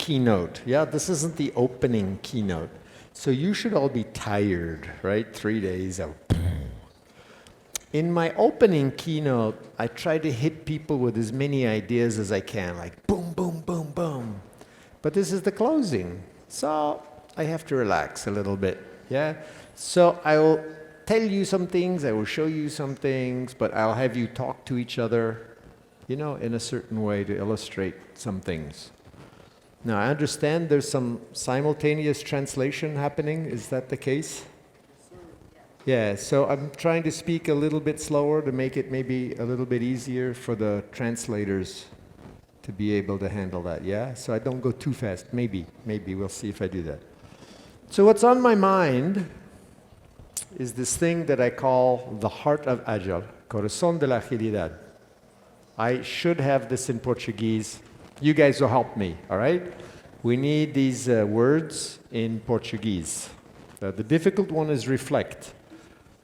keynote. Yeah, this isn't the opening keynote. So you should all be tired, right? 3 days of. In my opening keynote, I try to hit people with as many ideas as I can, like boom, boom, boom, boom. But this is the closing, so I have to relax a little bit, yeah? So I will tell you some things, I will show you some things, but I'll have you talk to each other, you know, in a certain way to illustrate some things. Now, I understand there's some simultaneous translation happening. Is that the case? Yeah, so I'm trying to speak a little bit slower to make it maybe a little bit easier for the translators to be able to handle that, yeah? So I don't go too fast. Maybe, we'll see if I do that. So what's on my mind is this thing that I call the heart of Agile, coração de la agilidad. I should have this in Portuguese. You guys will help me, all right? We need these words in Portuguese. The difficult one is reflect,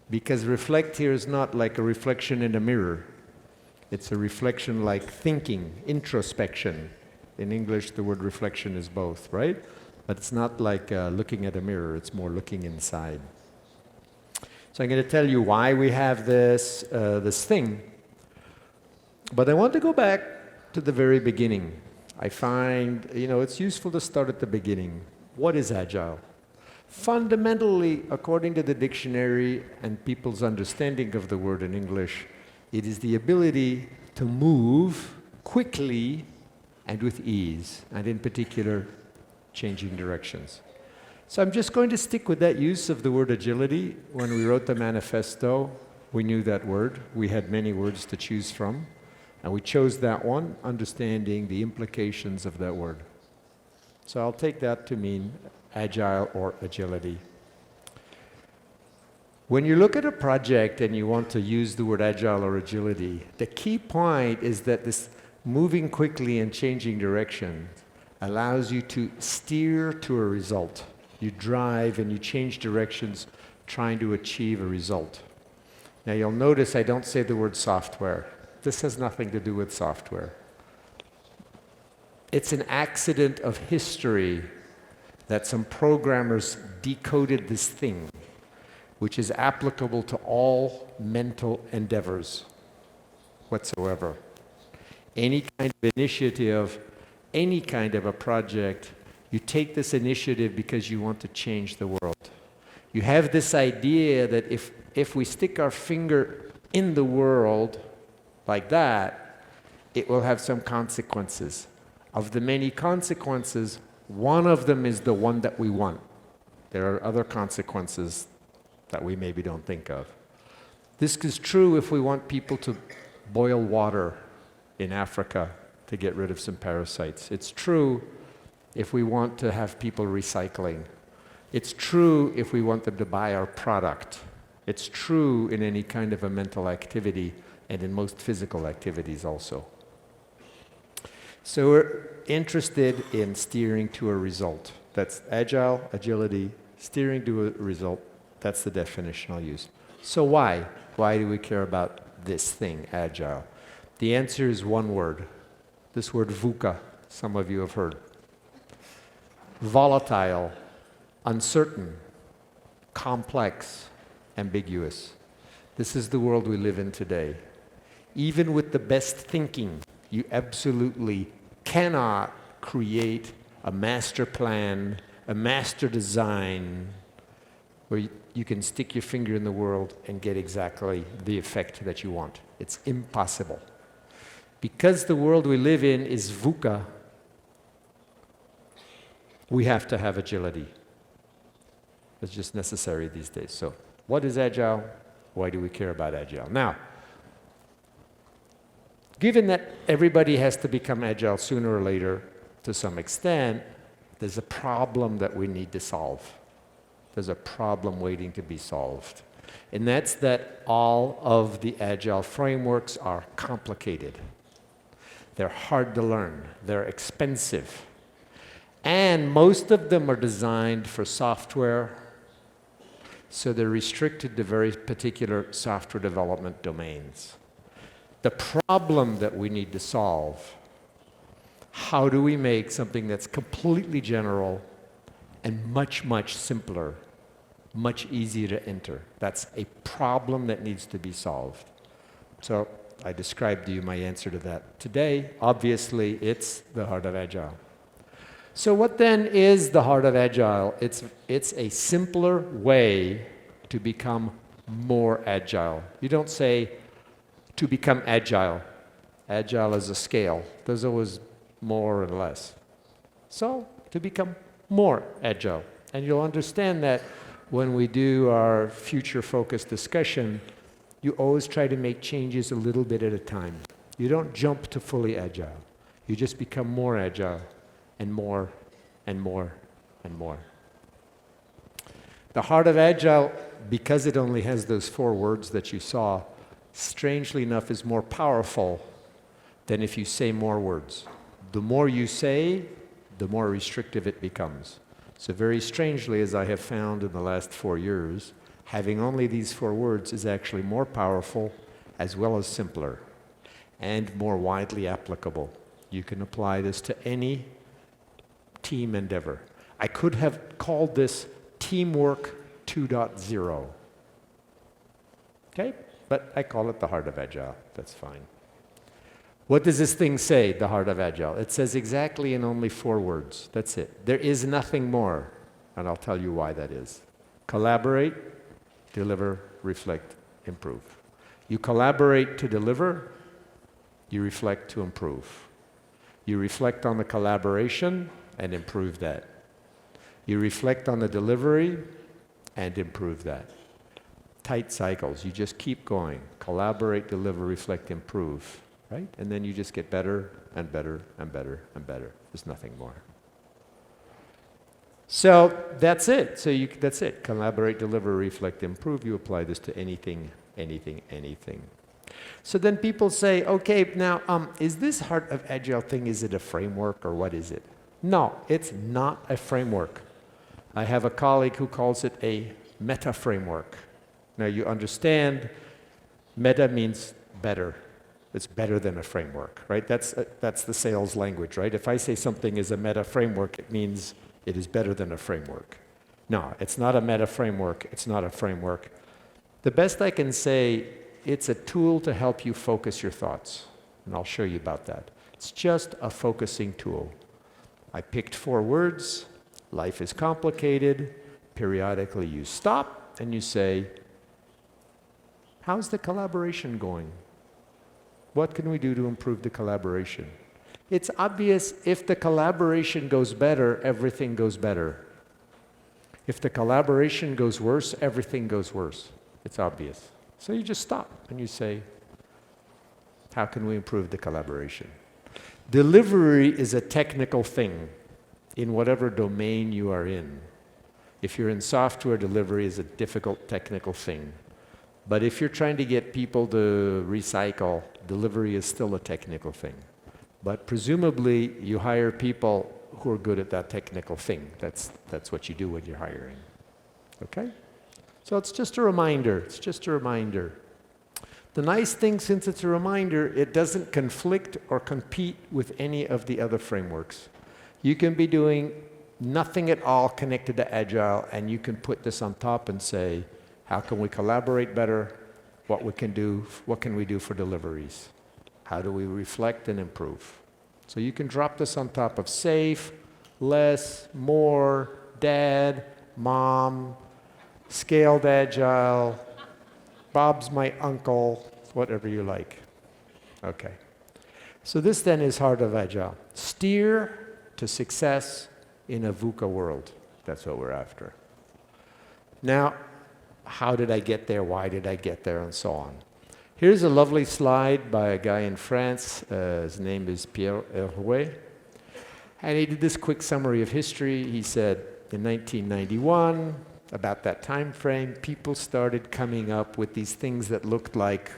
because reflect here is not like a reflection in a mirror. It's a reflection like thinking, introspection. In English, the word reflection is both, right? But it's not like looking at a mirror, it's more looking inside. So I'm going to tell you why we have this thing. But I want to go back to the very beginning. I find, you know, it's useful to start at the beginning. What is Agile? Fundamentally, according to the dictionary and people's understanding of the word in English, it is the ability to move quickly and with ease, and in particular, changing directions. So I'm just going to stick with that use of the word agility. When we wrote the manifesto, we knew that word. We had many words to choose from. And we chose that one, understanding the implications of that word. So I'll take that to mean agile or agility. When you look at a project and you want to use the word agile or agility, the key point is that this moving quickly and changing direction allows you to steer to a result. You drive and you change directions trying to achieve a result. Now you'll notice I don't say the word software. This has nothing to do with software. It's an accident of history that some programmers decoded this thing, which is applicable to all mental endeavors whatsoever. Any kind of initiative, any kind of a project, you take this initiative because you want to change the world. You have this idea that if we stick our finger in the world like that, it will have some consequences. Of the many consequences, one of them is the one that we want. There are other consequences that we maybe don't think of. This is true if we want people to boil water in Africa to get rid of some parasites. It's true if we want to have people recycling. It's true if we want them to buy our product. It's true in any kind of a mental activity and in most physical activities also. So we're interested in steering to a result. That's agile, agility, steering to a result. That's the definition I'll use. So why? Why do we care about this thing, agile? The answer is one word. This word VUCA, some of you have heard. Volatile, uncertain, complex, ambiguous. This is the world we live in today. Even with the best thinking, you absolutely cannot create a master plan, a master design, where you can stick your finger in the world and get exactly the effect that you want. It's impossible. Because the world we live in is VUCA, we have to have agility. It's just necessary these days. So, what is Agile? Why do we care about Agile? Now, given that everybody has to become Agile sooner or later to some extent, there's a problem that we need to solve. There's a problem waiting to be solved. And that's that all of the Agile frameworks are complicated. They're hard to learn. They're expensive. And most of them are designed for software, so they're restricted to very particular software development domains. The problem that we need to solve how do we make something that's completely general and much, much simpler, much easier to enter? That's a problem that needs to be solved. So I described to you my answer to that today. Obviously, it's the heart of Agile. So what then is the heart of Agile? It's a simpler way to become more agile. You don't say to become agile. Agile is a scale. There's always more and less. So to become more agile. And you'll understand that when we do our future-focused discussion, you always try to make changes a little bit at a time. You don't jump to fully agile. You just become more agile and more and more and more. The heart of Agile, because it only has those 4 words that you saw, strangely enough is more powerful than if you say more words. The more you say, the more restrictive it becomes. So very strangely, as I have found in the last 4 years, having only these 4 words is actually more powerful as well as simpler and more widely applicable. You can apply this to any team endeavor. I could have called this Teamwork 2.0. Okay? But I call it the heart of Agile. That's fine. What does this thing say, the heart of Agile? It says exactly in only 4 words. That's it. There is nothing more. And I'll tell you why that is. Collaborate, deliver, reflect, improve. You collaborate to deliver, you reflect to improve. You reflect on the collaboration and improve that. You reflect on the delivery and improve that. Tight cycles. You just keep going. Collaborate, deliver, reflect, improve. Right? And then you just get better and better and better and better. There's nothing more. So that's it. That's it. Collaborate, deliver, reflect, improve. You apply this to anything, anything, anything. So then people say, okay, now, is this heart of Agile thing, is it a framework or what is it? No, it's not a framework. I have a colleague who calls it a meta framework. Now you understand, meta means better. It's better than a framework, right? That's the sales language, right? If I say something is a meta framework, it means it is better than a framework. No, it's not a meta framework. It's not a framework. The best I can say, it's a tool to help you focus your thoughts. And I'll show you about that. It's just a focusing tool. I picked 4 words. Life is complicated. Periodically you stop and you say, how's the collaboration going? What can we do to improve the collaboration? It's obvious if the collaboration goes better, everything goes better. If the collaboration goes worse, everything goes worse. It's obvious. So you just stop and you say, how can we improve the collaboration? Delivery is a technical thing in whatever domain you are in. If you're in software, delivery is a difficult technical thing. But if you're trying to get people to recycle, delivery is still a technical thing. But presumably, you hire people who are good at that technical thing. That's what you do when you're hiring. Okay? So it's just a reminder. It's just a reminder. The nice thing, since it's a reminder, it doesn't conflict or compete with any of the other frameworks. You can be doing nothing at all connected to Agile, and you can put this on top and say, how can we collaborate better? What can we do for deliveries? How do we reflect and improve? So you can drop this on top of safe, less, more, dad, mom, scaled Agile, Bob's my uncle, whatever you like. Okay. So this then is heart of Agile. Steer to success in a VUCA world. That's what we're after. Now, how did I get there? Why did I get there? And so on. Here's a lovely slide by a guy in France. His name is Pierre Hervé. And he did this quick summary of history. He said, in 1991, about that time frame, people started coming up with these things that looked like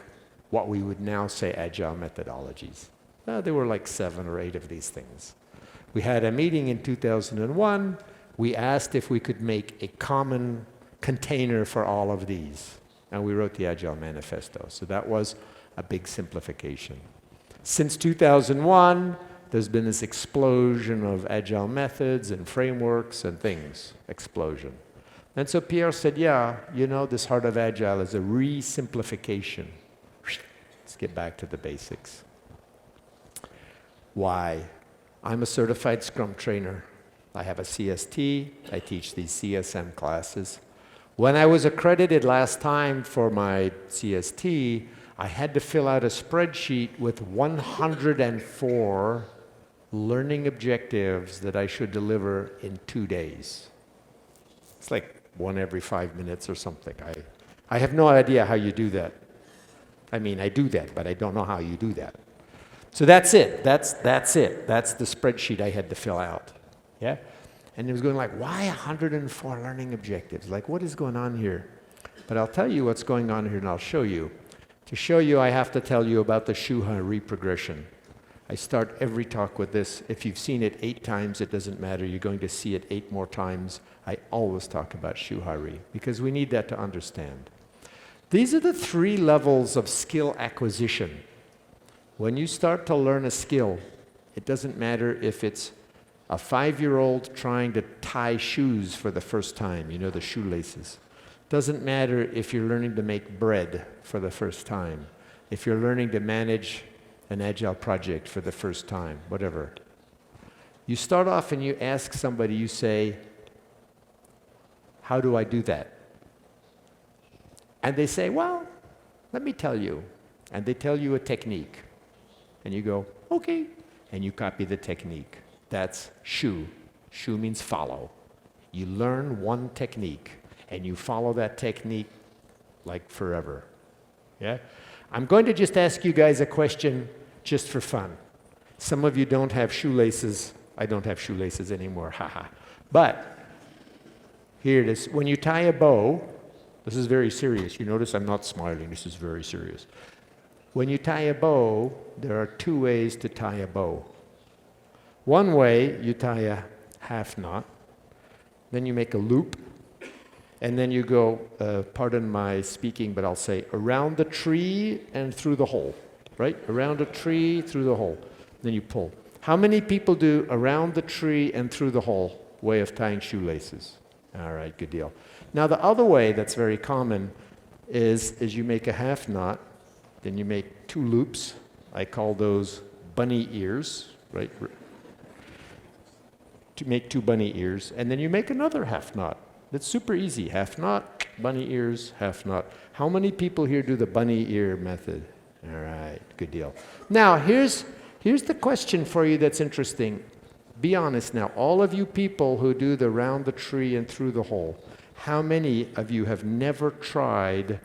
what we would now say Agile methodologies. There were like 7 or 8 of these things. We had a meeting in 2001. We asked if we could make a common container for all of these. And we wrote the Agile Manifesto. So that was a big simplification. Since 2001, there's been this explosion of agile methods and frameworks and things, explosion. And so Pierre said, yeah, you know, this heart of agile is a re-simplification. Let's get back to the basics. Why? I'm a certified Scrum trainer. I have a CST. I teach these CSM classes. When I was accredited last time for my CST, I had to fill out a spreadsheet with 104 learning objectives that I should deliver in 2 days. It's like one every 5 minutes or something. I have no idea how you do that. I mean, I do that, but I don't know how you do that. So that's it. That's it. That's the spreadsheet I had to fill out. Yeah? And it was going like, why 104 learning objectives? Like, what is going on here? But I'll tell you what's going on here, and I'll show you. To show you, I have to tell you about the Shuhari progression. I start every talk with this. If you've seen it 8 times, it doesn't matter. You're going to see it 8 more times. I always talk about Shuhari, because we need that to understand. These are the 3 levels of skill acquisition. When you start to learn a skill, it doesn't matter if it's a 5-year-old trying to tie shoes for the first time, you know, the shoelaces. Doesn't matter if you're learning to make bread for the first time, if you're learning to manage an agile project for the first time, whatever. You start off and you ask somebody, you say, how do I do that? And they say, well, let me tell you. And they tell you a technique. And you go, okay. And you copy the technique. That's shu. Shu means follow. You learn one technique, and you follow that technique like forever. Yeah? I'm going to just ask you guys a question just for fun. Some of you don't have shoelaces. I don't have shoelaces anymore, haha. But here it is. When you tie a bow, this is very serious. You notice I'm not smiling. This is very serious. When you tie a bow, there are 2 ways to tie a bow. One way, you tie a half knot, then you make a loop, and then you go, pardon my speaking, but I'll say, around the tree and through the hole, right? Around a tree, through the hole. Then you pull. How many people do around the tree and through the hole way of tying shoelaces? All right, good deal. Now the other way that's very common is you make a half knot, then you make 2 loops. I call those bunny ears, right? To make 2 bunny ears, and then you make another half knot. That's super easy. Half knot, bunny ears, half knot. How many people here do the bunny ear method? All right, good deal. Now, here's the question for you that's interesting. Be honest now. All of you people who do the round the tree and through the hole, how many of you have never tried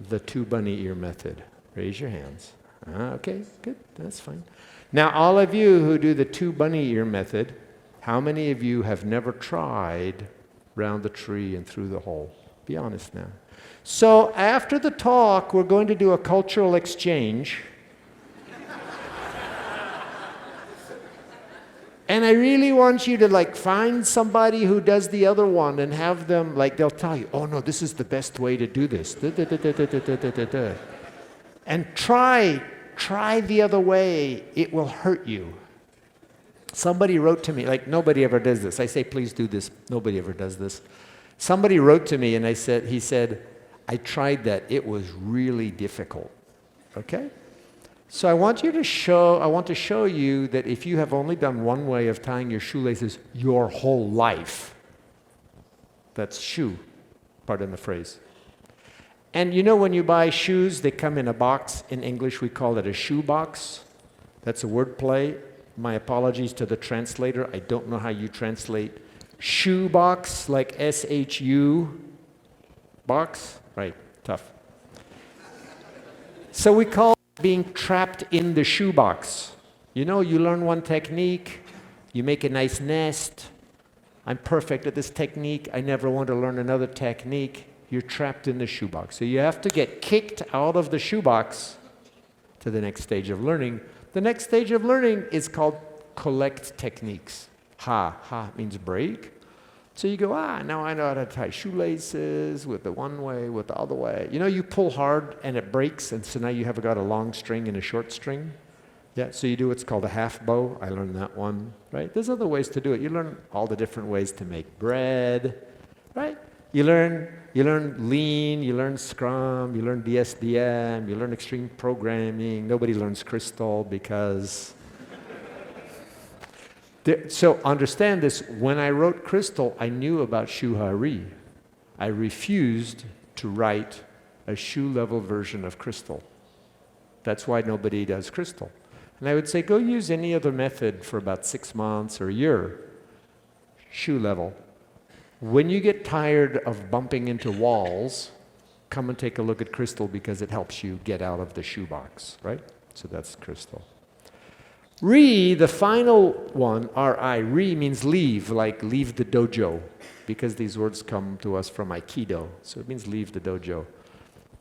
the 2 bunny ear method? Raise your hands. Okay, good. That's fine. Now, all of you who do the 2 bunny ear method, how many of you have never tried round the tree and through the hole? Be honest now. So after the talk, we're going to do a cultural exchange. And I really want you to find somebody who does the other one and have them, they'll tell you, oh no, this is the best way to do this. And try the other way. It will hurt you. Somebody wrote to me, nobody ever does this. I say, please do this. Nobody ever does this. Somebody wrote to me and he said, I tried that. It was really difficult. Okay? So I want to show you that if you have only done one way of tying your shoelaces your whole life, that's shoe, pardon the phrase. And you know when you buy shoes, they come in a box. In English, we call it a shoe box. That's a word play. My apologies to the translator. I don't know how you translate shoe box, like S-H-U box. Right, tough. So we call it being trapped in the shoe box. You know, you learn one technique, you make a nice nest. I'm perfect at this technique. I never want to learn another technique. You're trapped in the shoebox. So you have to get kicked out of the shoebox to the next stage of learning. The next stage of learning is called collect techniques. Ha means break. So you go, now I know how to tie shoelaces with the one way, with the other way. You know, you pull hard and it breaks, and so now you have got a long string and a short string. Yeah, so you do what's called a half bow. I learned that one, right? There's other ways to do it. You learn all the different ways to make bread, right? You learn Lean, you learn Scrum, you learn DSDM, you learn extreme programming. Nobody learns Crystal because... So understand this, when I wrote Crystal, I knew about Shuhari. I refused to write a shoe-level version of Crystal. That's why nobody does Crystal. And I would say, go use any other method for about 6 months or a year, shoe level. When you get tired of bumping into walls, come and take a look at Crystal because it helps you get out of the shoebox, right? So that's Crystal. Re, the final one, R-I, re means leave, like leave the dojo, because these words come to us from Aikido, so it means leave the dojo.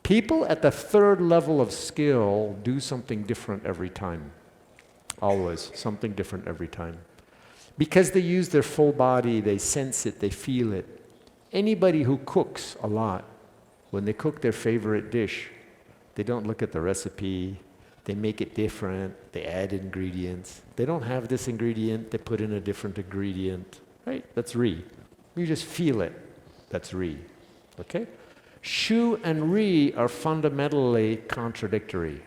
People at the third level of skill do something different every time. Always, something different every time. Because they use their full body, they sense it, they feel it. Anybody who cooks a lot, when they cook their favorite dish, they don't look at the recipe, they make it different, they add ingredients. They don't have this ingredient, they put in a different ingredient, right? That's re. You just feel it, that's re, okay? Shu and re are fundamentally contradictory.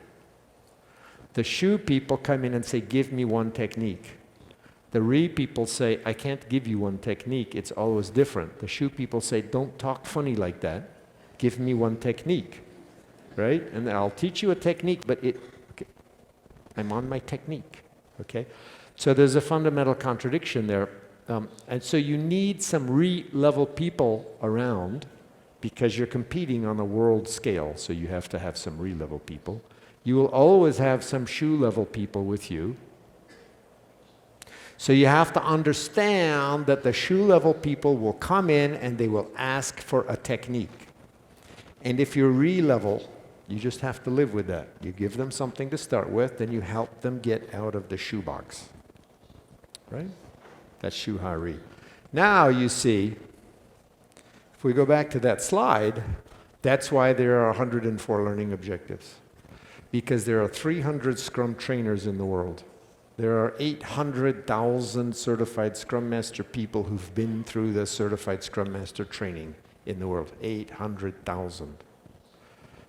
The Shu people come in and say, give me one technique. The Re people say, I can't give you one technique, it's always different. The Shu people say, don't talk funny like that, give me one technique, right? And I'll teach you a technique, but I'm on my technique, okay? So there's a fundamental contradiction there. And so you need some Re-level people around because you're competing on a world scale, so you have to have some Re-level people. You will always have some Shu-level people with you. So you have to understand that the Shu-level people will come in and they will ask for a technique. And if you're Re-level, you just have to live with that. You give them something to start with, then you help them get out of the shoebox. Right? That's Shuhari. Now you see, if we go back to that slide, that's why there are 104 learning objectives. Because there are 300 Scrum trainers in the world. There are 800,000 certified Scrum Master people who've been through the certified Scrum Master training in the world. 800,000.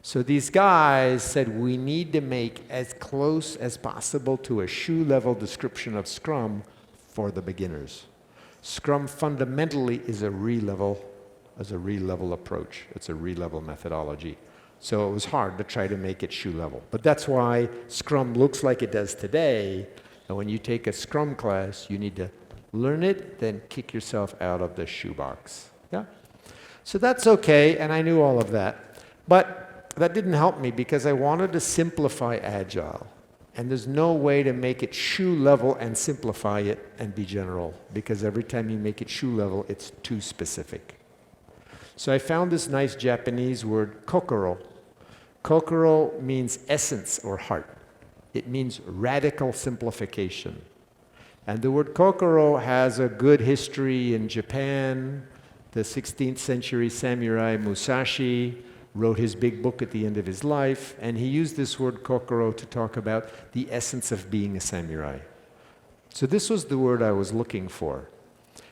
So these guys said we need to make as close as possible to a shoe-level description of Scrum for the beginners. Scrum fundamentally is a re-level approach. It's a re-level methodology. So it was hard to try to make it shoe-level. But that's why Scrum looks like it does today. And when you take a Scrum class, you need to learn it, then kick yourself out of the shoebox. Yeah? So that's okay, and I knew all of that. But that didn't help me because I wanted to simplify Agile. And there's no way to make it shoe-level and simplify it and be general, because every time you make it shoe-level, it's too specific. So I found this nice Japanese word, kokoro. Kokoro means essence or heart. It means radical simplification. And the word kokoro has a good history in Japan. The 16th century samurai Musashi wrote his big book at the end of his life, and he used this word kokoro to talk about the essence of being a samurai. So this was the word I was looking for.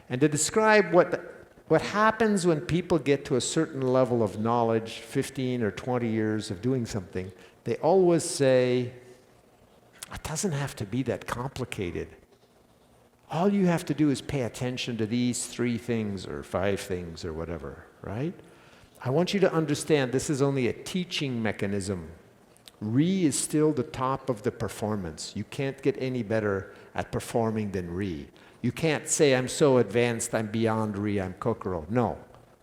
And to describe what happens when people get to a certain level of knowledge, 15 or 20 years of doing something, they always say, it doesn't have to be that complicated. All you have to do is pay attention to these 3 things or 5 things or whatever, right? I want you to understand this is only a teaching mechanism. Re is still the top of the performance. You can't get any better at performing than Re. You can't say, I'm so advanced, I'm beyond Re, I'm Kokoro. No,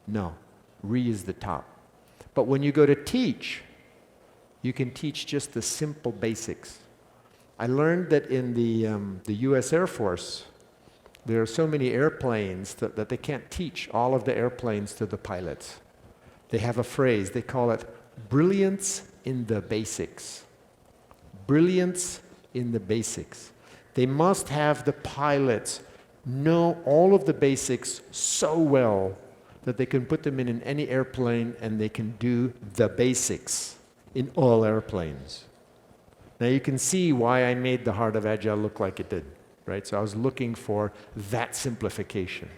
no. Re is the top. But when you go to teach, you can teach just the simple basics. I learned that in the US Air Force, there are so many airplanes that they can't teach all of the airplanes to the pilots. They have a phrase, they call it brilliance in the basics. Brilliance in the basics. They must have the pilots know all of the basics so well that they can put them in any airplane and they can do the basics in all airplanes. Now you can see why I made the heart of Agile look like it did, right? So I was looking for that simplification.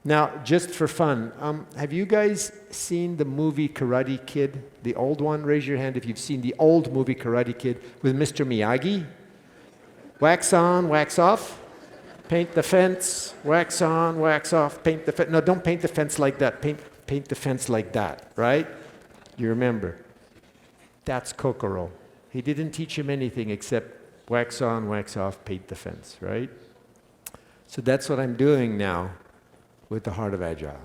Now, just for fun, have you guys seen the movie Karate Kid, the old one? Raise your hand if you've seen the old movie Karate Kid with Mr. Miyagi. Wax on, wax off, paint the fence, wax on, wax off, paint the fence. No, don't paint the fence like that. Paint the fence like that, right? You remember. That's Kokoro. He didn't teach him anything except wax on, wax off, paint the fence, right? So that's what I'm doing now with the heart of Agile.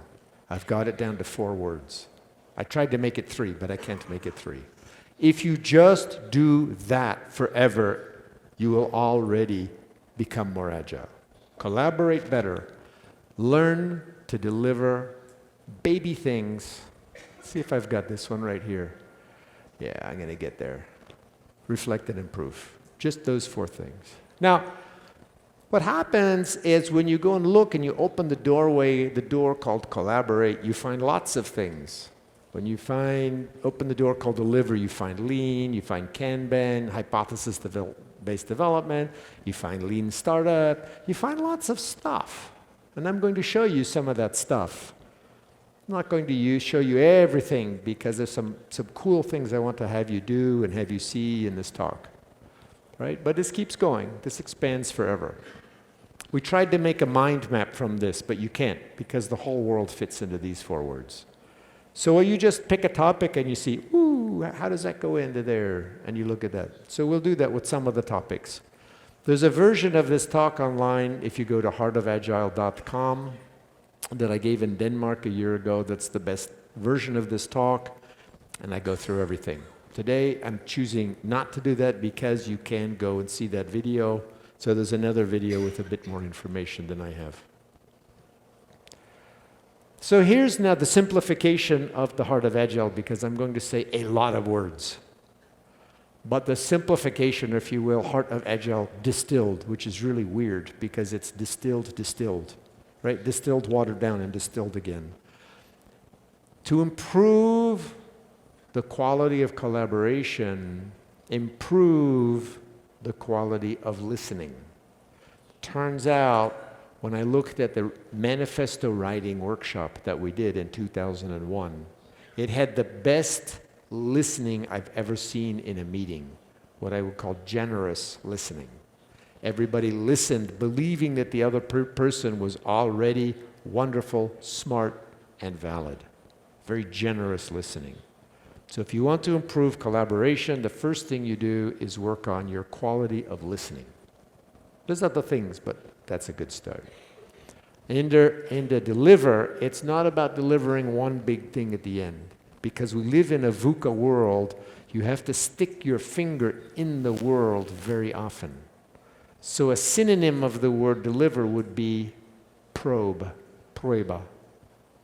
I've got it down to 4 words. I tried to make it 3, but I can't make it 3. If you just do that forever, you will already become more agile. Collaborate better. Learn to deliver baby things. Let's see if I've got this one right here. Yeah, I'm going to get there. Reflect and improve. Just those 4 things. Now, what happens is when you go and look and you open the door called collaborate, you find lots of things. When you open the door called deliver, you find lean, you find Kanban, hypothesis-based development, you find lean startup, you find lots of stuff. And I'm going to show you some of that stuff. I'm not going to show you everything because there's some cool things I want to have you do and have you see in this talk. Right? But this keeps going. This expands forever. We tried to make a mind map from this, but you can't because the whole world fits into these 4 words. So you just pick a topic and you see, ooh, how does that go into there? And you look at that. So we'll do that with some of the topics. There's a version of this talk online if you go to heartofagile.com that I gave in Denmark a year ago. That's the best version of this talk, and I go through everything. Today, I'm choosing not to do that because you can go and see that video. So there's another video with a bit more information than I have. So here's now the simplification of the heart of Agile because I'm going to say a lot of words. But the simplification, if you will, heart of Agile distilled, which is really weird because it's distilled, right? Distilled, watered down, and distilled again. To improve the quality of collaboration, improve the quality of listening. Turns out, when I looked at the manifesto writing workshop that we did in 2001, it had the best listening I've ever seen in a meeting, what I would call generous listening. Everybody listened, believing that the other person was already wonderful, smart, and valid. Very generous listening. So if you want to improve collaboration, the first thing you do is work on your quality of listening. There's other things, but that's a good start. In the deliver, it's not about delivering one big thing at the end. Because we live in a VUCA world, you have to stick your finger in the world very often. So a synonym of the word deliver would be probe, prueba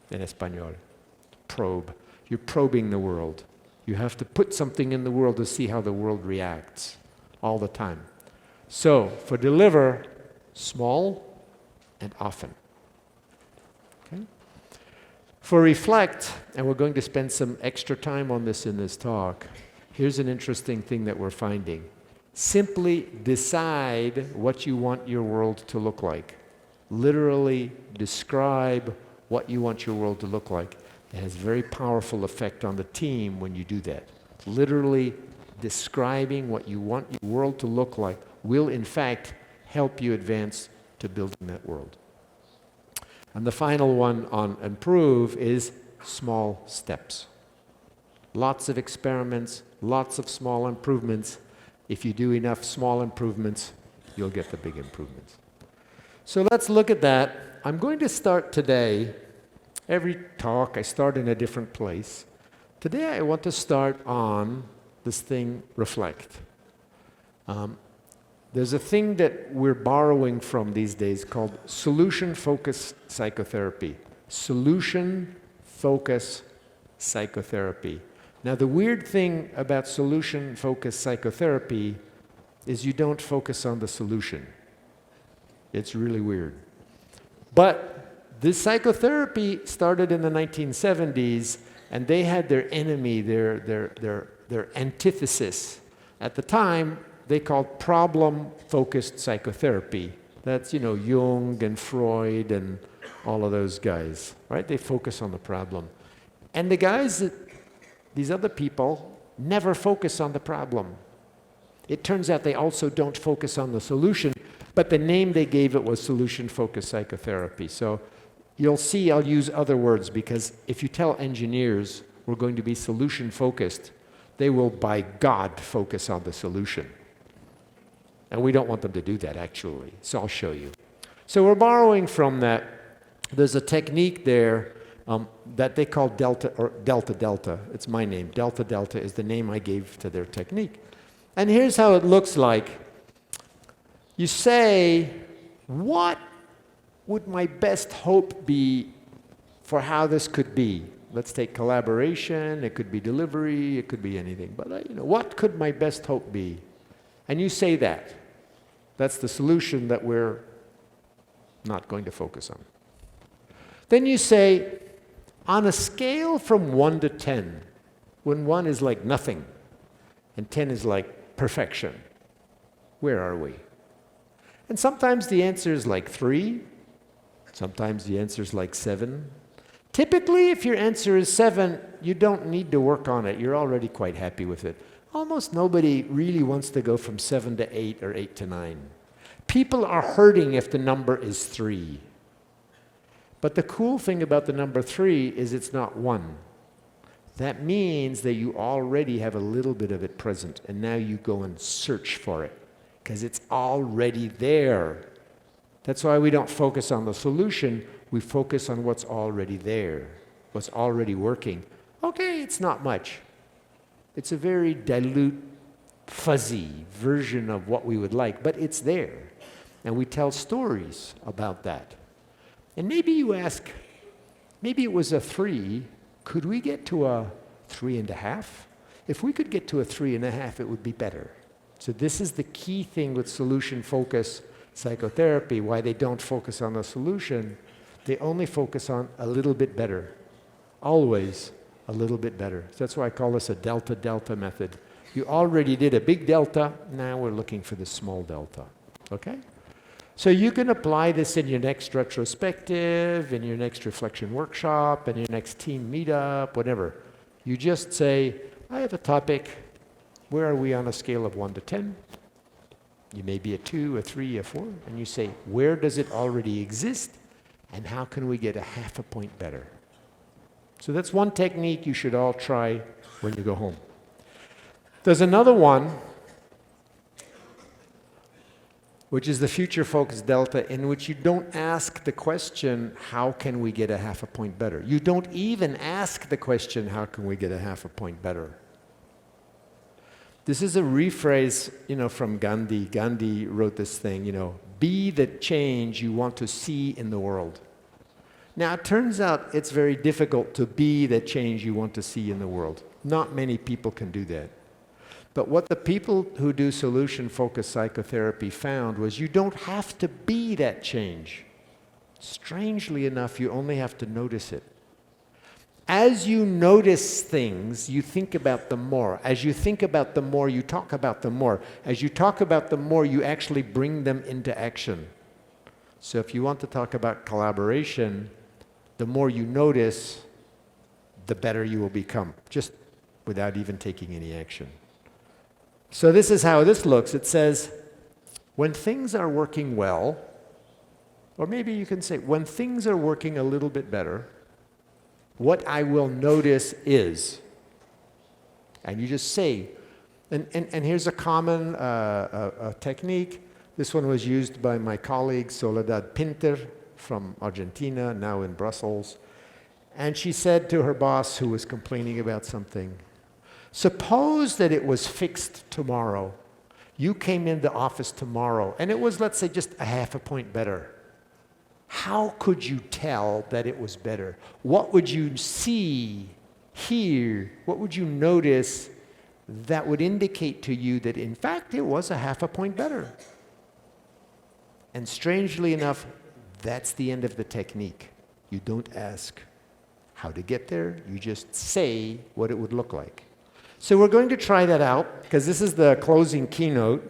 in Espanol. Probe. You're probing the world. You have to put something in the world to see how the world reacts all the time. So for deliver, small and often. Okay? For reflect, and we're going to spend some extra time on this in this talk, here's an interesting thing that we're finding. Simply decide what you want your world to look like. Literally describe what you want your world to look like. It has a very powerful effect on the team when you do that. Literally describing what you want your world to look like will, in fact, help you advance to building that world. And the final one on improve is small steps. Lots of experiments, lots of small improvements. If you do enough small improvements, you'll get the big improvements. So let's look at that. I'm going to start today. Every talk, I start in a different place. Today, I want to start on this thing, reflect. There's a thing that we're borrowing from these days called solution-focused psychotherapy. Solution-focused psychotherapy. Now, the weird thing about solution-focused psychotherapy is you don't focus on the solution. It's really weird. But this psychotherapy started in the 1970s, and they had their enemy, their antithesis. At the time, they called problem-focused psychotherapy. That's, Jung and Freud and all of those guys, right? They focus on the problem. And the guys, these other people, never focus on the problem. It turns out they also don't focus on the solution, but the name they gave it was solution-focused psychotherapy. So you'll see I'll use other words, because if you tell engineers we're going to be solution-focused, they will, by God, focus on the solution. And we don't want them to do that, actually. So I'll show you. So we're borrowing from that. There's a technique there that they call delta, or delta. It's my name. Delta is the name I gave to their technique. And here's how it looks like. You say, what would my best hope be for how this could be? Let's take collaboration. It could be delivery. It could be anything. But what could my best hope be? And you say that. That's the solution that we're not going to focus on. Then you say, on a scale from 1 to 10, when 1 is like nothing and 10 is like perfection, where are we? And sometimes the answer is like 3. Sometimes the answer is like 7. Typically, if your answer is 7, you don't need to work on it. You're already quite happy with it. Almost nobody really wants to go from 7 to 8 or 8 to 9. People are hurting if the number is 3. But the cool thing about the number 3 is it's not 1. That means that you already have a little bit of it present, and now you go and search for it, because it's already there. That's why we don't focus on the solution. We focus on what's already there, what's already working. Okay, it's not much. It's a very dilute, fuzzy version of what we would like, but it's there. And we tell stories about that. And maybe you ask, maybe it was a 3, could we get to a 3.5? If we could get to a 3.5, it would be better. So this is the key thing with solution-focused psychotherapy, why they don't focus on the solution. They only focus on a little bit better. Always a little bit better. So that's why I call this a delta-delta method. You already did a big delta, now we're looking for the small delta. Okay? So you can apply this in your next retrospective, in your next reflection workshop, in your next team meetup, whatever. You just say, I have a topic. Where are we on a scale of 1 to 10? You may be a 2, a 3, a 4. And you say, where does it already exist? And how can we get a half a point better? So that's one technique you should all try when you go home. There's another one, which is the future-focused delta, in which you don't ask the question, how can we get a half a point better? You don't even ask the question, how can we get a half a point better? This is a rephrase, from Gandhi. Gandhi wrote this thing, be the change you want to see in the world. Now, it turns out it's very difficult to be the change you want to see in the world. Not many people can do that. But what the people who do solution-focused psychotherapy found was you don't have to be that change. Strangely enough, you only have to notice it. As you notice things, you think about them more. As you think about them more, you talk about them more. As you talk about them more, you actually bring them into action. So if you want to talk about collaboration, the more you notice, the better you will become, just without even taking any action. So this is how this looks. It says, when things are working well, or maybe you can say, when things are working a little bit better, what I will notice is, and you just say, and here's a common technique. This one was used by my colleague Soledad Pinter from Argentina, now in Brussels. And she said to her boss, who was complaining about something, suppose that it was fixed tomorrow. You came in the office tomorrow, and it was, let's say, just a half a point better. How could you tell that it was better? What would you see, hear? What would you notice that would indicate to you that, in fact, it was a half a point better? And strangely enough, that's the end of the technique. You don't ask how to get there. You just say what it would look like. So we're going to try that out, because this is the closing keynote.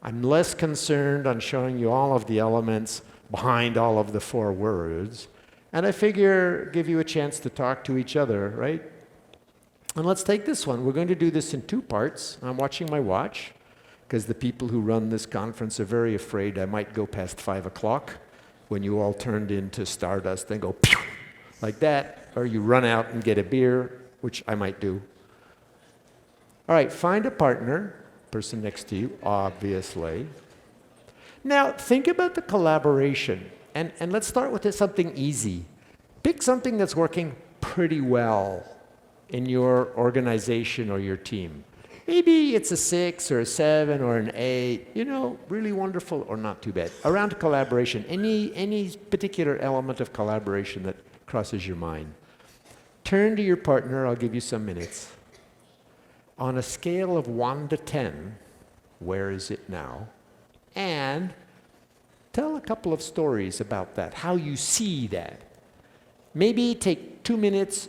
I'm less concerned on showing you all of the elements behind all of the 4 words. And I figure give you a chance to talk to each other, right? And let's take this one. We're going to do this in 2 parts. I'm watching my watch, because the people who run this conference are very afraid I might go past 5 o'clock when you all turned into stardust and go pew, like that, or you run out and get a beer, which I might do. All right, find a partner, person next to you, obviously. Now, think about the collaboration, and let's start with something easy. Pick something that's working pretty well in your organization or your team. Maybe it's a 6 or a 7 or an 8, you know, really wonderful or not too bad. Around collaboration, any particular element of collaboration that crosses your mind. Turn to your partner, I'll give you some minutes. On a scale of 1 to 10, where is it now? And tell a couple of stories about that, how you see that. Maybe take 2 minutes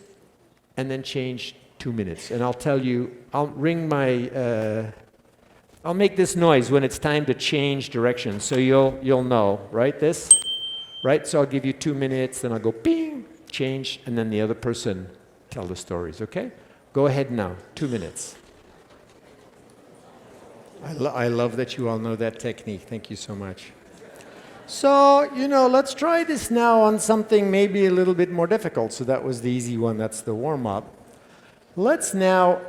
and then change 2 minutes. And I'll tell you, I'll make this noise when it's time to change direction, so you'll know, right, this? Right, so I'll give you 2 minutes, then I'll go ping, change, and then the other person tell the stories, okay? Go ahead now, 2 minutes. I love that you all know that technique. Thank you so much. So, you know, let's try this now on something maybe a little bit more difficult. So that was the easy one. That's the warm-up. Let's now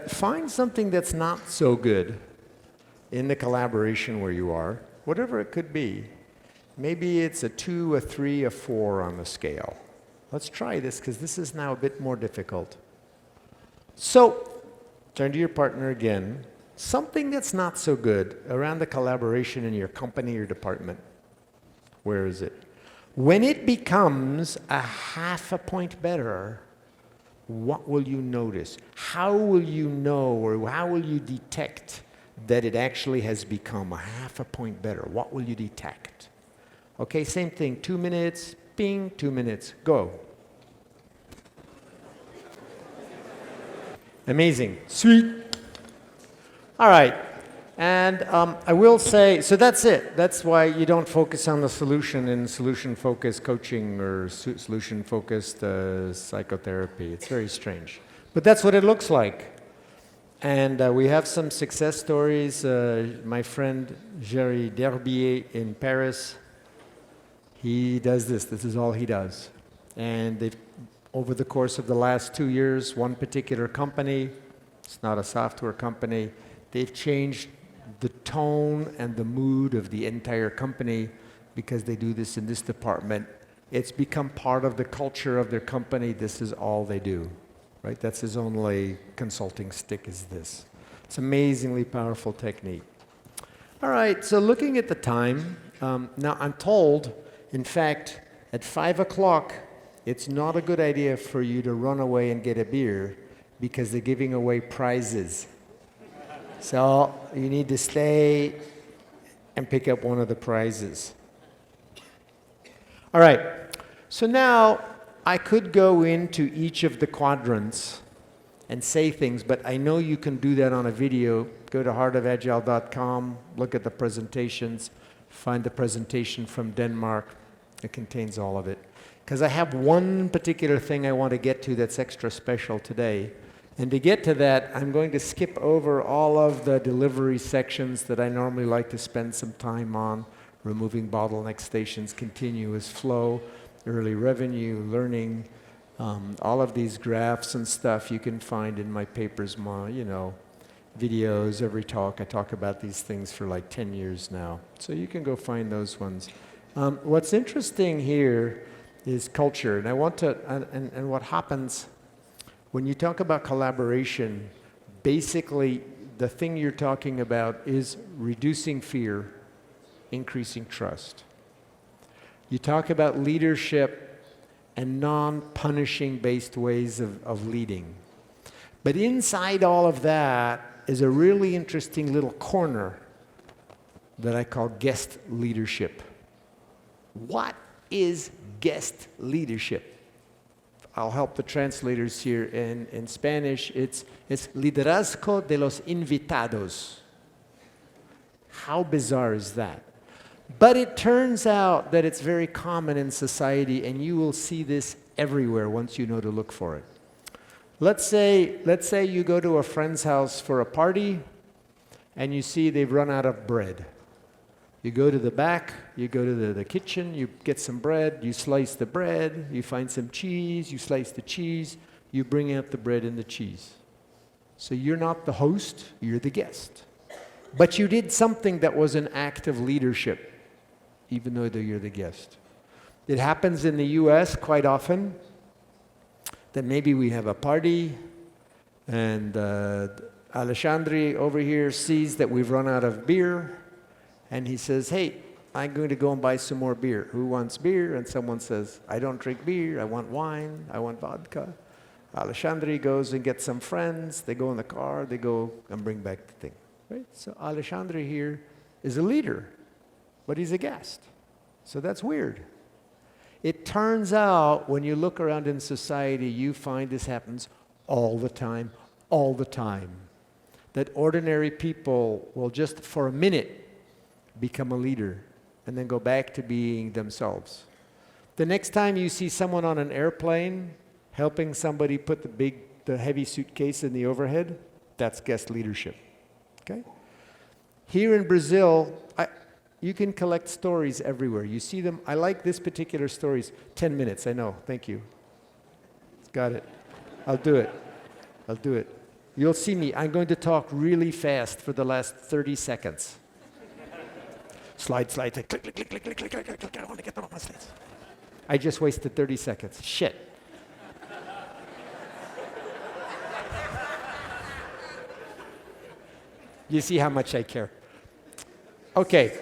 find something that's not so good in the collaboration where you are, whatever it could be. Maybe it's a 2, a 3, a 4 on the scale. Let's try this, because this is now a bit more difficult. So, turn to your partner again. Something that's not so good around the collaboration in your company or department. Where is it? When it becomes a half a point better, what will you notice? How will you know, or how will you detect that it actually has become a half a point better? What will you detect? Okay, same thing, 2 minutes, ping, 2 minutes, go. Amazing, sweet. All right, and I will say, so that's it. That's why you don't focus on the solution in solution-focused coaching or solution-focused psychotherapy. It's very strange. But that's what it looks like. And we have some success stories. My friend Jerry Derbier in Paris, he does this. This is all he does. And they've, over the course of the last 2 years, one particular company, it's not a software company, they've changed the tone and the mood of the entire company because they do this in this department. It's become part of the culture of their company. This is all they do, right? That's his only consulting stick is this. It's amazingly powerful technique. All right, so looking at the time, now I'm told, in fact, at 5 o'clock, it's not a good idea for you to run away and get a beer because they're giving away prizes. So you need to stay and pick up one of the prizes. All right, so now I could go into each of the quadrants and say things, but I know you can do that on a video. Go to heartofagile.com, look at the presentations, find the presentation from Denmark. It contains all of it. Because I have one particular thing I want to get to that's extra special today. And to get to that, I'm going to skip over all of the delivery sections that I normally like to spend some time on, removing bottleneck stations, continuous flow, early revenue, learning, all of these graphs and stuff you can find in my papers, you know, videos, every talk. I talk about these things for like 10 years now. So you can go find those ones. What's interesting here is culture. And I want to, and what happens when you talk about collaboration, basically the thing you're talking about is reducing fear, increasing trust. You talk about leadership and non-punishing based ways of leading. But inside all of that is a really interesting little corner that I call guest leadership. What is guest leadership? I'll help the translators here. In Spanish, it's liderazgo de los invitados. How bizarre is that? But it turns out that it's very common in society, and you will see this everywhere once you know to look for it. Let's say you go to a friend's house for a party, and you see they've run out of bread. You go to the back, you go to the kitchen, you get some bread, you slice the bread, you find some cheese, you slice the cheese, you bring out the bread and the cheese. So you're not the host, you're the guest. But you did something that was an act of leadership, even though you're the guest. It happens in the US quite often that maybe we have a party and Alexandre over here sees that we've run out of beer and he says, hey, I'm going to go and buy some more beer. Who wants beer? And someone says, I don't drink beer, I want wine, I want vodka. Alexandre goes and gets some friends, they go in the car, they go and bring back the thing. Right? So Alexandre here is a leader, but he's a guest. So that's weird. It turns out when you look around in society, you find this happens all the time. That ordinary people will just for a minute become a leader and then go back to being themselves. The next time you see someone on an airplane helping somebody put the heavy suitcase in the overhead, that's guest leadership. Okay? Here in Brazil, you can collect stories everywhere. You see them. I like this particular stories. 10 minutes, I know. Thank you. Got it. I'll do it. You'll see me. I'm going to talk really fast for the last 30 seconds. Slide, click, click, click, click, click, click, click, click. I want to get them on my slides. I just wasted 30 seconds. Shit. You see how much I care. Okay.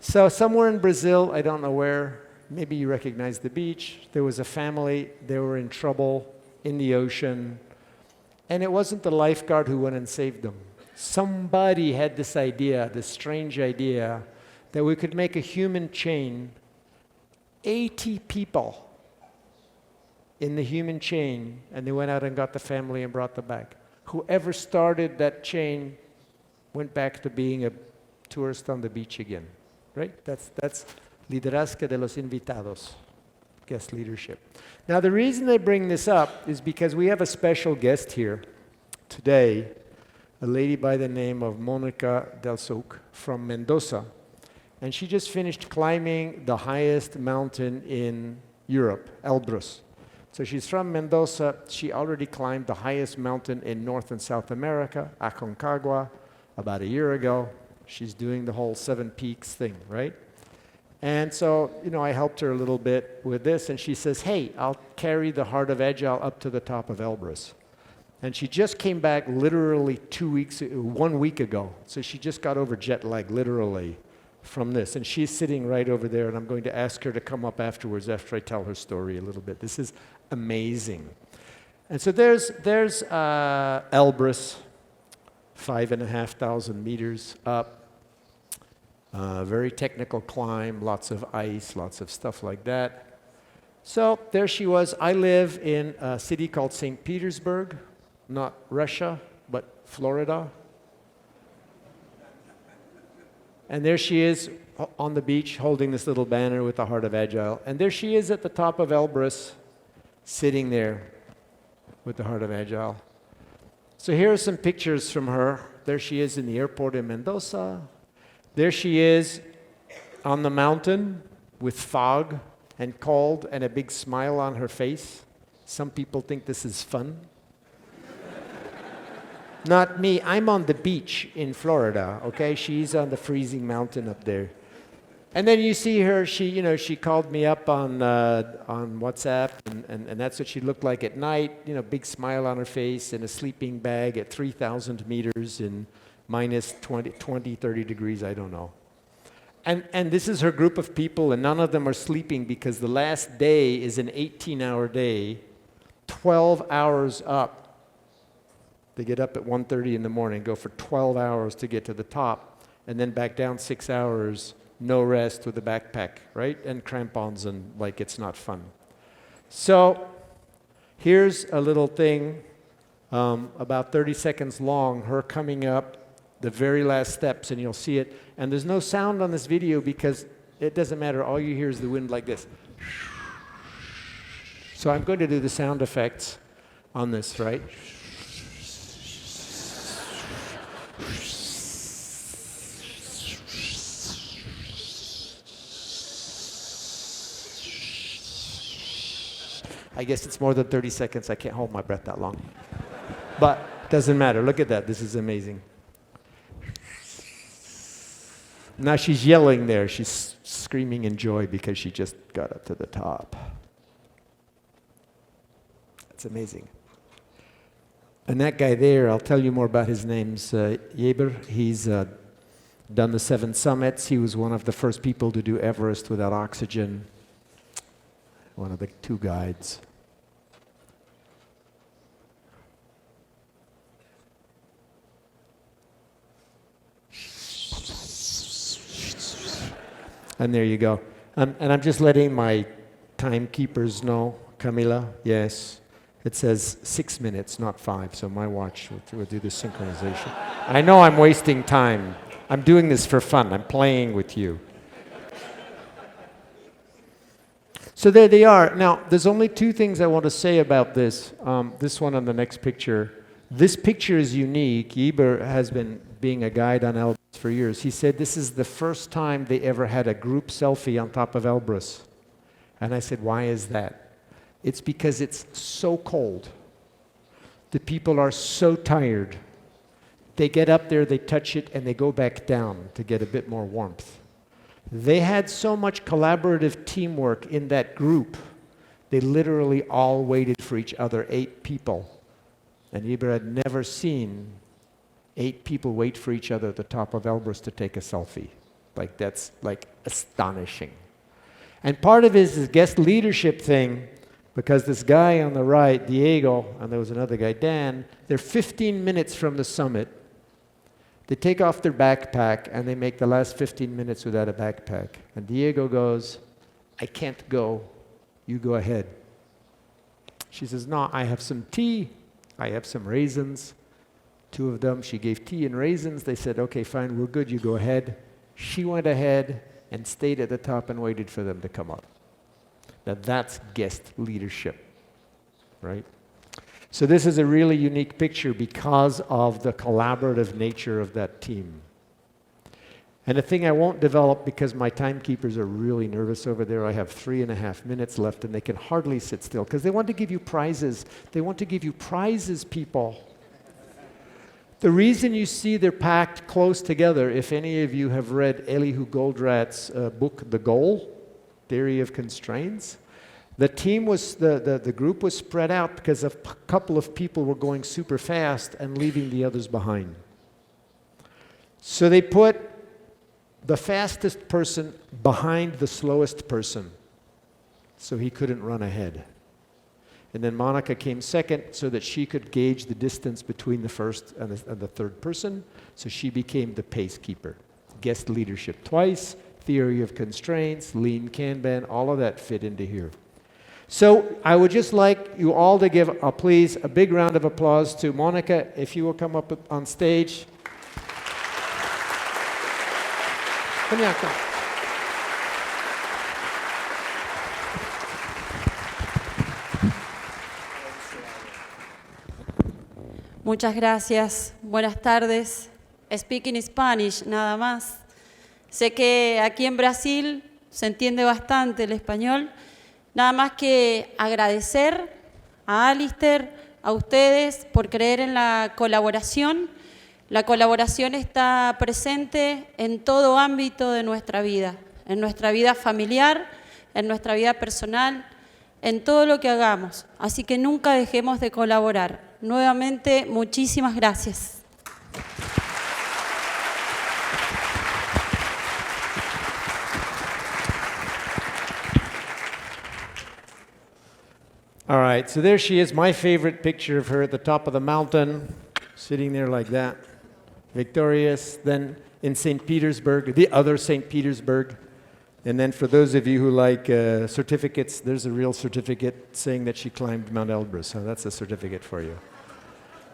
So somewhere in Brazil, I don't know where, maybe you recognize the beach, there was a family, they were in trouble in the ocean, and it wasn't the lifeguard who went and saved them. Somebody had this idea, this strange idea, that we could make a human chain, 80 people in the human chain, and they went out and got the family and brought them back. Whoever started that chain went back to being a tourist on the beach again, right? That's liderazgo de los invitados, guest leadership. Now the reason I bring this up is because we have a special guest here today, a lady by the name of Monica Del Soc from Mendoza. And she just finished climbing the highest mountain in Europe, Elbrus. So she's from Mendoza. She already climbed the highest mountain in North and South America, Aconcagua, about a year ago. She's doing the whole 7 peaks thing, right? And so, I helped her a little bit with this, and she says, hey, I'll carry the Heart of Agile up to the top of Elbrus. And she just came back literally 1 week ago. So she just got over jet lag, literally, from this. And she's sitting right over there, and I'm going to ask her to come up afterwards after I tell her story a little bit. This is amazing. And so there's Elbrus, 5,500 meters up. Very technical climb, lots of ice, lots of stuff like that. So there she was. I live in a city called St. Petersburg, not Russia, but Florida. And there she is on the beach holding this little banner with the Heart of Agile. And there she is at the top of Elbrus, sitting there with the Heart of Agile. So here are some pictures from her. There she is in the airport in Mendoza. There she is on the mountain with fog and cold and a big smile on her face. Some people think this is fun. Not me. I'm on the beach in Florida, okay? She's on the freezing mountain up there. And then you see her, she called me up on WhatsApp, and that's what she looked like at night, big smile on her face in a sleeping bag at 3,000 meters in minus 20, 30 degrees, I don't know. And this is her group of people, and none of them are sleeping because the last day is an 18-hour day, 12 hours up. They get up at 1:30 in the morning, go for 12 hours to get to the top, and then back down 6 hours no rest with a backpack, right? And crampons and like it's not fun. So here's a little thing about 30 seconds long, her coming up the very last steps, and you'll see it. And there's no sound on this video because it doesn't matter. All you hear is the wind like this. So I'm going to do the sound effects on this, right? I guess it's more than 30 seconds. I can't hold my breath that long. But doesn't matter. Look at that. This is amazing. Now she's yelling there. She's screaming in joy because she just got up to the top. It's amazing. And that guy there, I'll tell you more about his name's Yeber. He's done the 7 summits. He was one of the first people to do Everest without oxygen. One of the 2 guides. And there you go. And I'm just letting my timekeepers know. Camila, yes. It says 6 minutes, not 5, so my watch will do the synchronization. I know I'm wasting time. I'm doing this for fun. I'm playing with you. So there they are. Now, there's only 2 things I want to say about this. This one and the next picture. This picture is unique. Yeber has been being a guide on Elbrus for years. He said this is the first time they ever had a group selfie on top of Elbrus. And I said, why is that? It's because it's so cold. The people are so tired. They get up there, they touch it, and they go back down to get a bit more warmth. They had so much collaborative teamwork in that group, they literally all waited for each other, 8 people. And Yeber had never seen 8 people wait for each other at the top of Elbrus to take a selfie. Like, that's like astonishing. And part of it is this guest leadership thing, because this guy on the right, Diego, and there was another guy, Dan, they're 15 minutes from the summit. They take off their backpack and they make the last 15 minutes without a backpack. And Diego goes, I can't go. You go ahead. She says, no, I have some tea. I have some raisins. 2 of them, she gave tea and raisins. They said, okay, fine, we're good. You go ahead. She went ahead and stayed at the top and waited for them to come up. Now that's guest leadership, right? So this is a really unique picture because of the collaborative nature of that team. And a thing I won't develop because my timekeepers are really nervous over there. I have 3.5 minutes left and they can hardly sit still because they want to give you prizes. They want to give you prizes, people. The reason you see they're packed close together, if any of you have read Elihu Goldrat's book, The Goal, Theory of Constraints, the team was, the group was spread out because a couple of people were going super fast and leaving the others behind. So they put the fastest person behind the slowest person so he couldn't run ahead. And then Monica came second so that she could gauge the distance between the first and the third person, so she became the pace keeper. Guest leadership twice, theory of constraints, lean Kanban, all of that fit into here. So I would just like you all to give, please, a big round of applause to Monica, if you will come up on stage. Come here, come. Muchas gracias. Buenas tardes. Speaking Spanish, nada más. Sé que aquí en Brasil se entiende bastante el español. Nada más que agradecer a Alistair, a ustedes por creer en la colaboración. La colaboración está presente en todo ámbito de nuestra vida, en nuestra vida familiar, en nuestra vida personal, en todo lo que hagamos. Así que nunca dejemos de colaborar. Nuevamente, muchísimas gracias. All right, so there she is, my favorite picture of her at the top of the mountain, sitting there like that, victorious. Then in St. Petersburg, the other St. Petersburg. And then for those of you who like certificates, there's a real certificate saying that she climbed Mount Elbrus. So that's a certificate for you.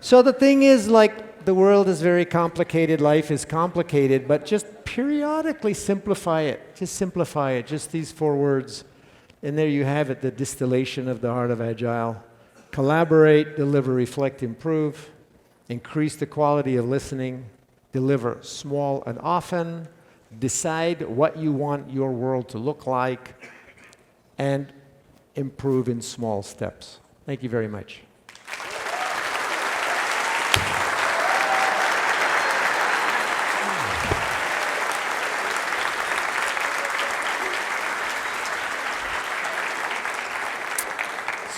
So the thing is, like, the world is very complicated, life is complicated, but just periodically simplify it. Just simplify it, just these 4 words. And there you have it, the distillation of the heart of Agile. Collaborate, deliver, reflect, improve. Increase the quality of listening. Deliver small and often. Decide what you want your world to look like. And improve in small steps. Thank you very much.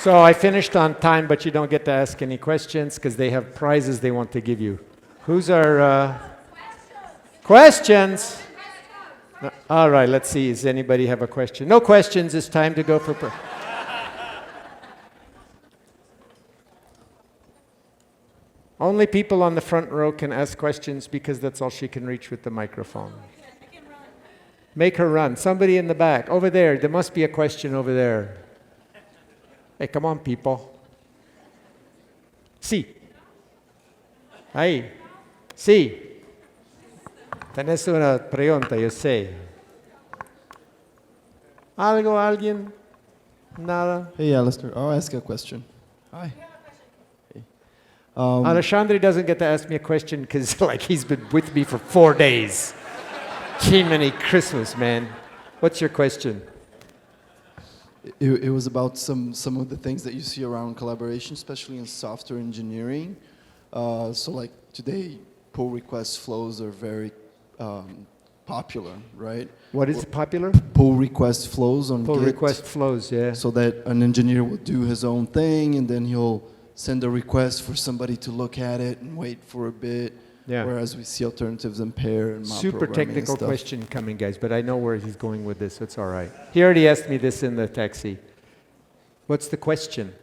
So I finished on time, but you don't get to ask any questions because they have prizes they want to give you. Who's our... Questions? No, all right, let's see. Does anybody have a question? No questions. It's time to go for... Only people on the front row can ask questions because that's all she can reach with the microphone. Make her run. Somebody in the back. Over there. There must be a question over there. Hey, come on, people. Sí. Ahí. Sí. Tenés una pregunta, yo sé. ¿Algo, alguien? Nada? Hey, Alistair, I'll ask you a question. Hi. Hey. Alexandre doesn't get to ask me a question because like he's been with me for 4 days. Jiminy Christmas, man. What's your question? It was about some of the things that you see around collaboration, especially in software engineering. So like today, pull request flows are very popular, right? What is popular? Pull request flows on Pull Git. request flows, yeah. So that an engineer will do his own thing and then he'll send a request for somebody to look at it and wait for a bit. Yeah. Whereas we see alternatives in pair and mob Super programming technical and stuff. question coming, guys, but I know where he's going with this, so it's all right. He already asked me this in the taxi. What's the question?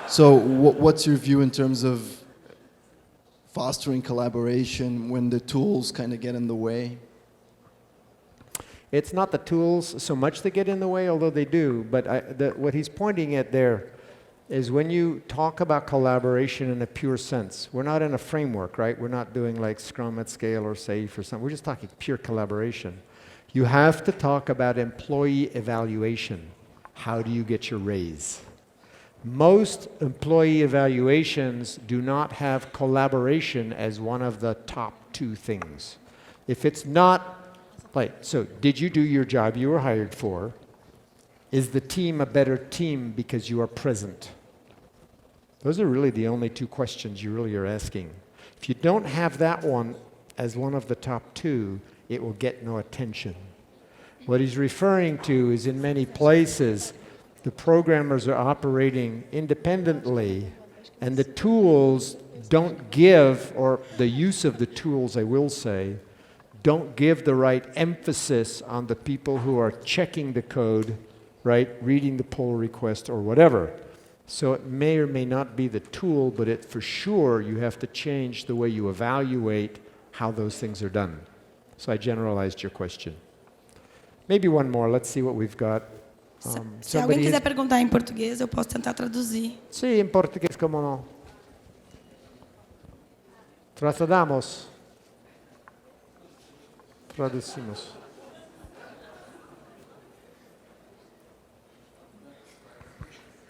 So what's your view in terms of fostering collaboration when the tools kind of get in the way? It's not the tools so much that get in the way, although they do, but what he's pointing at there is when you talk about collaboration in a pure sense, we're not in a framework, right? We're not doing like Scrum at Scale or SAFe or something. We're just talking pure collaboration. You have to talk about employee evaluation. How do you get your raise? Most employee evaluations do not have collaboration as one of the top 2 things. If it's not, like, so did you do your job you were hired for? Is the team a better team because you are present? Those are really the only 2 questions you really are asking. If you don't have that one as one of the top 2, it will get no attention. What he's referring to is in many places, the programmers are operating independently, and the tools don't give, or the use of the tools, I will say, don't give the right emphasis on the people who are checking the code, right, reading the pull request or whatever. So it may or may not be the tool, but it for sure you have to change the way you evaluate how those things are done. So I generalized your question. Maybe one more. Let's see what we've got. Se alguém quiser perguntar em português, eu posso tentar traduzir. Sí, en portugués, cómo no. Traducimos.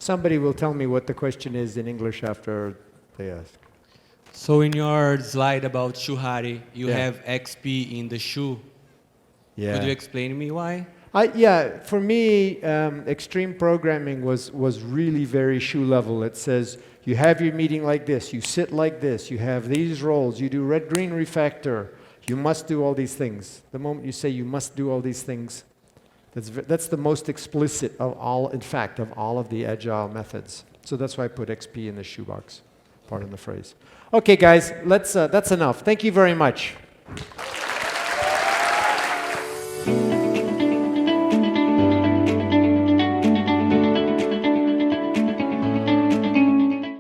Somebody will tell me what the question is in English after they ask. So in your slide about Shuhari, you Yeah. have XP in the shoe. Yeah. Could you explain to me why? Yeah, for me, extreme programming was really very shoe level. It says, you have your meeting like this, you sit like this, you have these roles, you do red-green refactor, you must do all these things. The moment you say you must do all these things, that's the most explicit of all, in fact, of all of the Agile methods. So that's why I put XP in the shoebox, part of the phrase. Okay, guys, that's enough. Thank you very much.